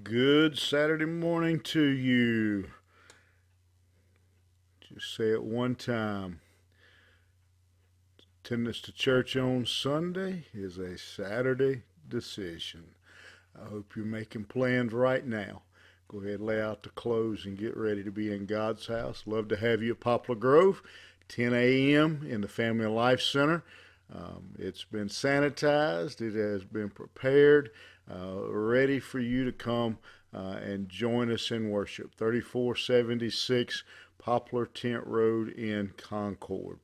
Good Saturday morning to you. Just say it one time. Attendance to church on Sunday is a Saturday decision. I hope you're making plans right now. Go ahead, lay out the clothes, and get ready to be in God's house. Love to have you at Poplar Grove, 10 a.m. in the Family Life Center. It's been sanitized, it has been prepared, ready for you to come and join us in worship. 3476 Poplar Tent Road in Concord.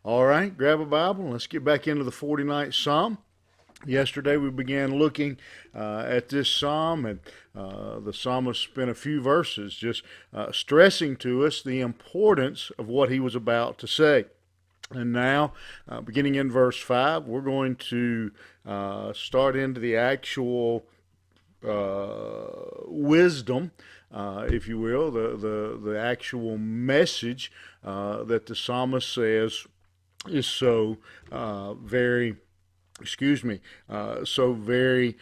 All right, grab a Bible and let's get back into the 49th Psalm. Yesterday we began looking at this psalm, and the psalmist spent a few verses just stressing to us the importance of what he was about to say. And now, beginning in verse 5, we're going to start into the actual wisdom, if you will, the actual message that the psalmist says is so very so very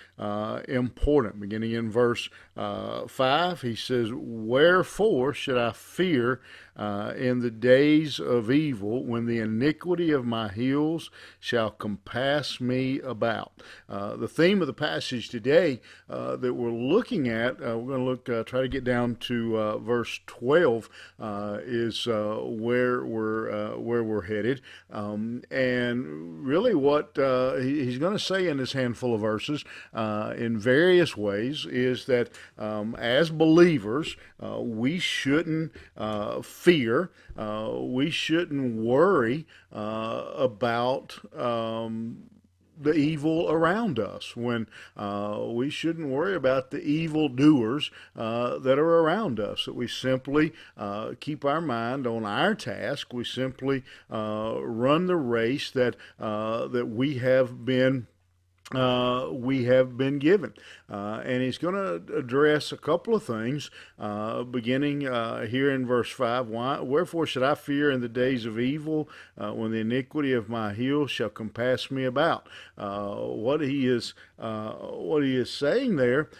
important. Beginning in verse 5, he says, "Wherefore should I fear in the days of evil, when the iniquity of my heels shall compass me about?" The theme of the passage today that we're looking at, we're going to try to get down to verse 12, is where we're headed, and really what he's going to say in this handful of verses, in various ways, is that as believers, we shouldn't fear, we shouldn't worry about the evil around us. When we shouldn't worry about the evil doers that are around us. That we simply keep our mind on our task. We simply run the race that we have been given. And he's going to address a couple of things, beginning here in verse 5. Wherefore should I fear in the days of evil, when the iniquity of my heels shall compass me about? What he is saying there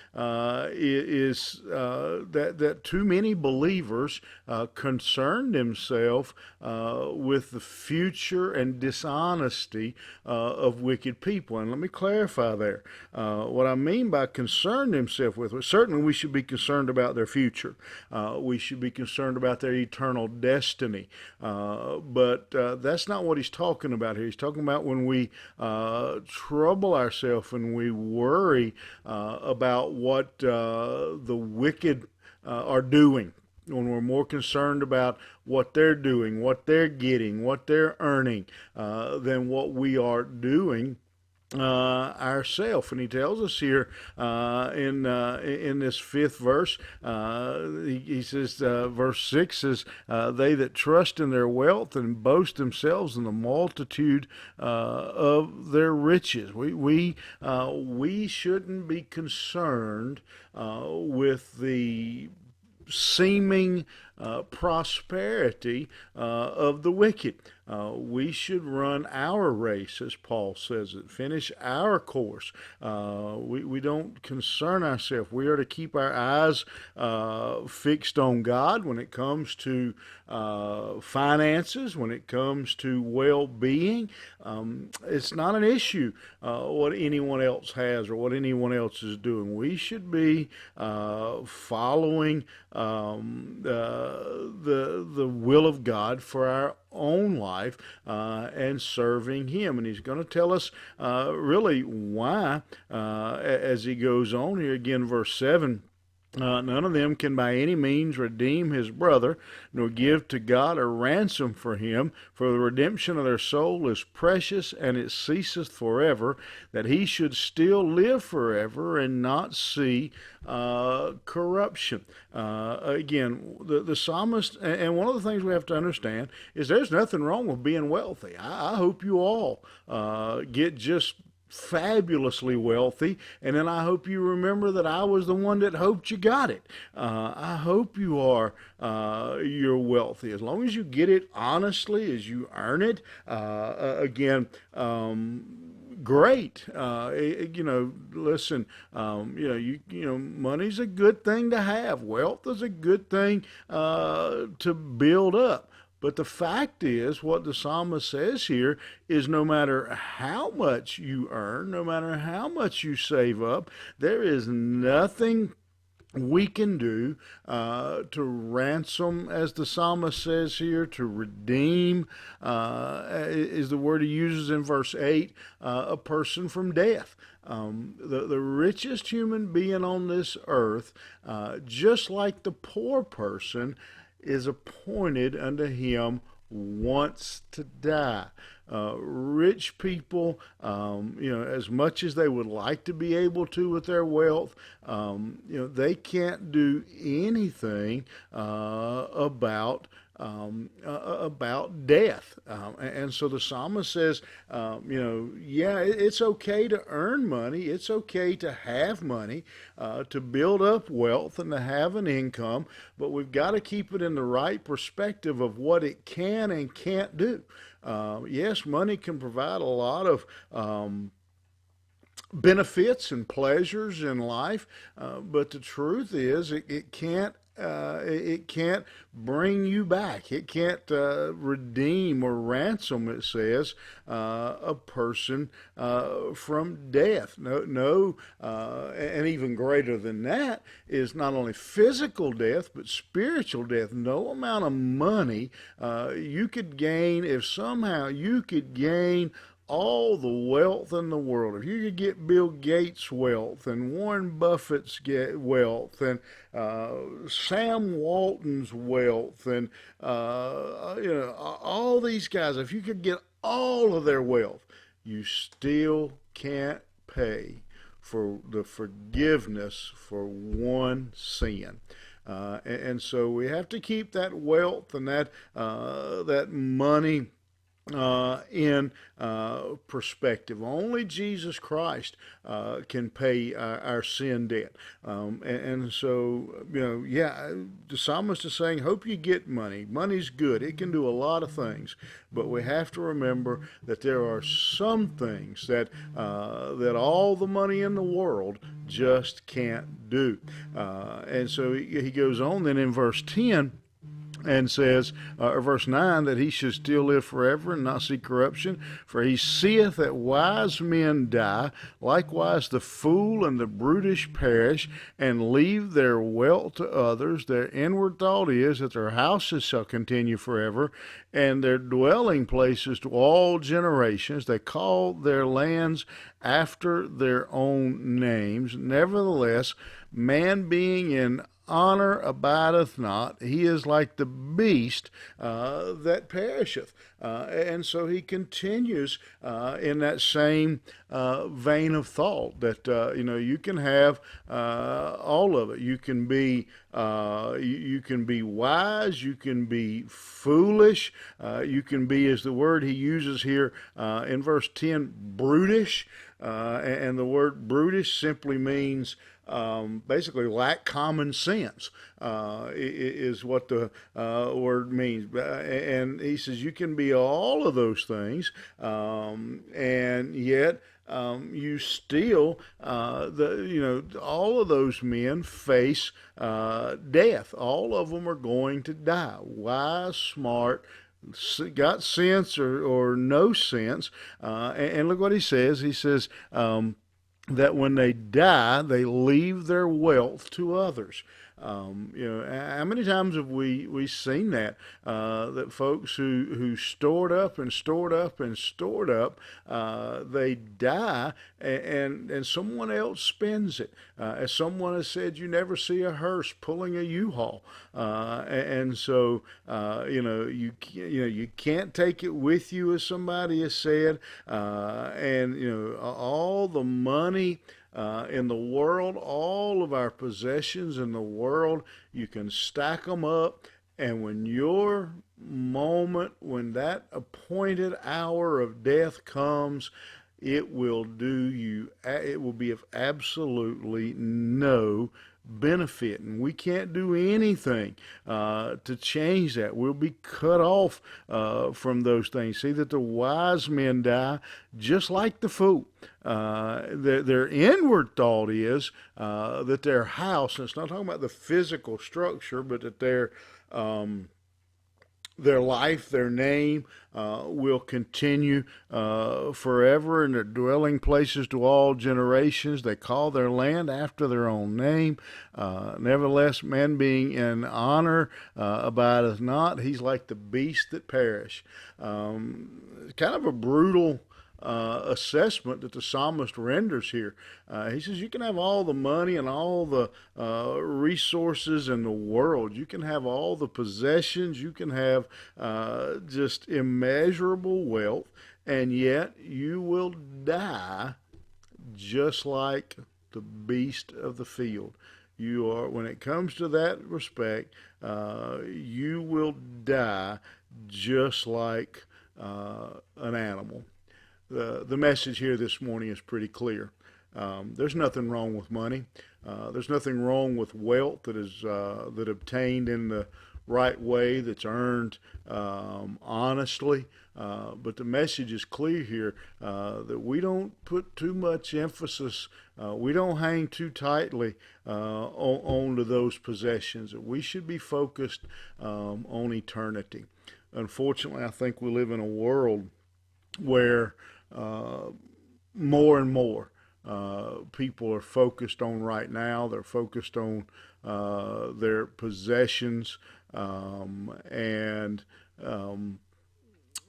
is that too many believers concern themselves with the future and dishonesty of wicked people. And let me clarify there. What I mean by concern themselves with, well, certainly we should be concerned about their future. We should be concerned about their eternal destiny. But that's not what he's talking about here. He's talking about when we trouble ourselves and we worry about what the wicked are doing. When we're more concerned about what they're doing, what they're getting, what they're earning, than what we are doing ourselves. And he tells us here in this fifth verse, he says, verse 6 says, "They that trust in their wealth and boast themselves in the multitude of their riches." We shouldn't be concerned with the seeming prosperity of the wicked. We should run our race, as Paul says it, finish our course. We don't concern ourselves. We are to keep our eyes fixed on God when it comes to finances, when it comes to well-being. It's not an issue what anyone else has or what anyone else is doing. We should be following the will of God for our own life and serving Him. And he's going to tell us really why as he goes on here. Again, verse 7. None of them can by any means redeem his brother, nor give to God a ransom for him. For the redemption of their soul is precious, and it ceaseth forever, that he should still live forever and not see corruption. Again, the psalmist, and one of the things we have to understand is there's nothing wrong with being wealthy. I hope you all get just fabulously wealthy, and then I hope you remember that I was the one that hoped you got it. I hope you're wealthy, as long as you get it honestly, as you earn it. Again, great. Listen, money's a good thing to have. Wealth is a good thing to build up. But the fact is, what the psalmist says here is no matter how much you earn, no matter how much you save up, there is nothing we can do to ransom, as the psalmist says here, to redeem, is the word he uses in verse 8, a person from death. The richest human being on this earth, just like the poor person, is appointed unto him once to die. Rich people, as much as they would like to be able to with their wealth, they can't do anything about death. And so the psalmist says, it's okay to earn money. It's okay to have money, to build up wealth and to have an income, but we've got to keep it in the right perspective of what it can and can't do. Yes, money can provide a lot of benefits and pleasures in life, but the truth is it can't bring you back. It can't redeem or ransom, it says, a person from death. No, and even greater than that is not only physical death, but spiritual death. No amount of money you could gain, if somehow you could gain all the wealth in the world. If you could get Bill Gates' wealth and Warren Buffett's wealth and Sam Walton's wealth and all these guys, if you could get all of their wealth, you still can't pay for the forgiveness for one sin. And so we have to keep that wealth and that money in perspective. Only Jesus Christ can pay our sin debt. And so, the psalmist is saying, hope you get money. Money's good. It can do a lot of things. But we have to remember that there are some things that all the money in the world just can't do. And so he goes on then in verse 10, and says, or verse 9, that he should still live forever and not see corruption. For he seeth that wise men die, likewise the fool and the brutish perish, and leave their wealth to others. Their inward thought is that their houses shall continue forever, and their dwelling places to all generations. They call their lands after their own names. Nevertheless, man being in honor abideth not. He is like the beast that perisheth. And so he continues in that same vein of thought that you can have all of it. You can be wise. You can be foolish. You can be, as the word he uses here in verse 10, brutish. And the word brutish simply means basically lack common sense is what the word means. And he says you can be all of those things, and yet you still, all of those men face death. All of them are going to die. Wise, smart, got sense or no sense. And look what he says. He says, that when they die, they leave their wealth to others. How many times have we seen that that folks who stored up and stored up and stored up, they die and someone else spends it. As someone has said, you never see a hearse pulling a U-Haul, and so you can't take it with you, as somebody has said, and all the money in the world, all of our possessions in the world, you can stack them up, and when your moment, when that appointed hour of death comes, it will do you, it will be of absolutely no benefit, and we can't do anything to change that. We'll be cut off from those things. See that the wise men die just like the fool. Their inward thought is that their house, and it's not talking about the physical structure, but that their life, their name will continue forever, and their dwelling places to all generations. They call their land after their own name. Nevertheless, man being in honor abideth not. He's like the beast that perish. Kind of a brutal assessment that the psalmist renders here. He says, you can have all the money and all the resources in the world. You can have all the possessions. You can have just immeasurable wealth, and yet you will die just like the beast of the field. You are, when it comes to that respect, you will die just like an animal. The message here this morning is pretty clear. There's nothing wrong with money. There's nothing wrong with wealth that is that obtained in the right way, that's earned honestly. But the message is clear here that we don't put too much emphasis, we don't hang too tightly onto those possessions. That we should be focused on eternity. Unfortunately, I think we live in a world where more and more people are focused on right now. They're focused on their possessions and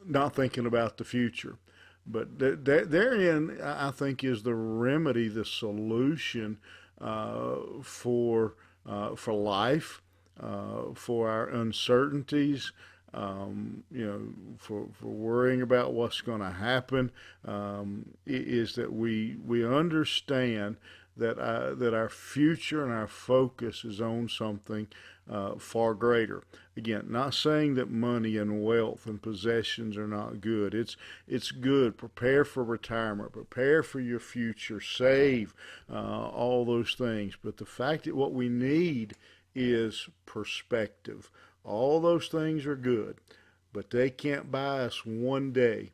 not thinking about the future. But therein, I think, is the remedy, the solution for life, for our uncertainties, for worrying about what's going to happen, is that we understand that our future and our focus is on something far greater. Again, not saying that money and wealth and possessions are not good. It's good. Prepare for retirement. Prepare for your future. Save, all those things. But the fact that what we need is perspective. All those things are good, but they can't buy us one day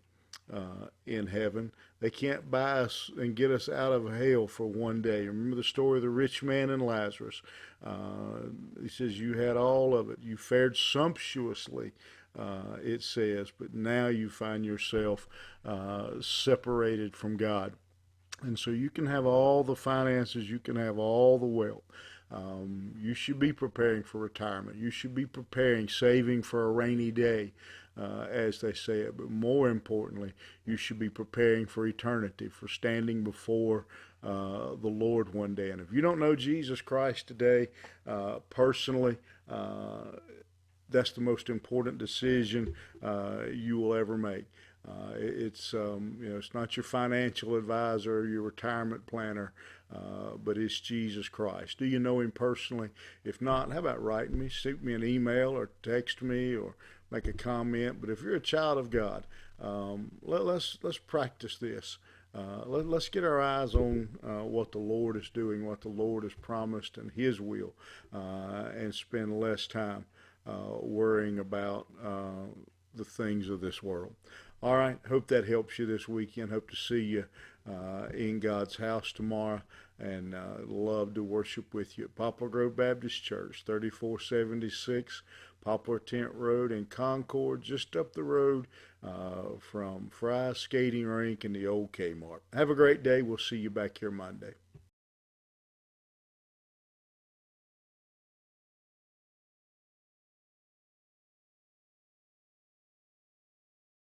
in heaven. They can't buy us and get us out of hell for one day. Remember the story of the rich man and Lazarus. He says, you had all of it. You fared sumptuously, it says, but now you find yourself separated from God. And so you can have all the finances, you can have all the wealth. You should be preparing for retirement. You should be preparing, saving for a rainy day, as they say it. But more importantly, you should be preparing for eternity, for standing before the Lord one day. And if you don't know Jesus Christ today, personally, that's the most important decision you will ever make. It's not your financial advisor or your retirement planner, but it's Jesus Christ. Do you know him personally? If not, how about writing me, shoot me an email or text me or make a comment. But if you're a child of God, let's practice this. Let's get our eyes on what the Lord is doing, what the Lord has promised, and His will, and spend less time worrying about the things of this world. All right, hope that helps you this weekend. Hope to see you in God's house tomorrow, and love to worship with you at Poplar Grove Baptist Church, 3476 Poplar Tent Road in Concord, just up the road from Fry's Skating Rink and the old Kmart. Have a great day. We'll see you back here Monday.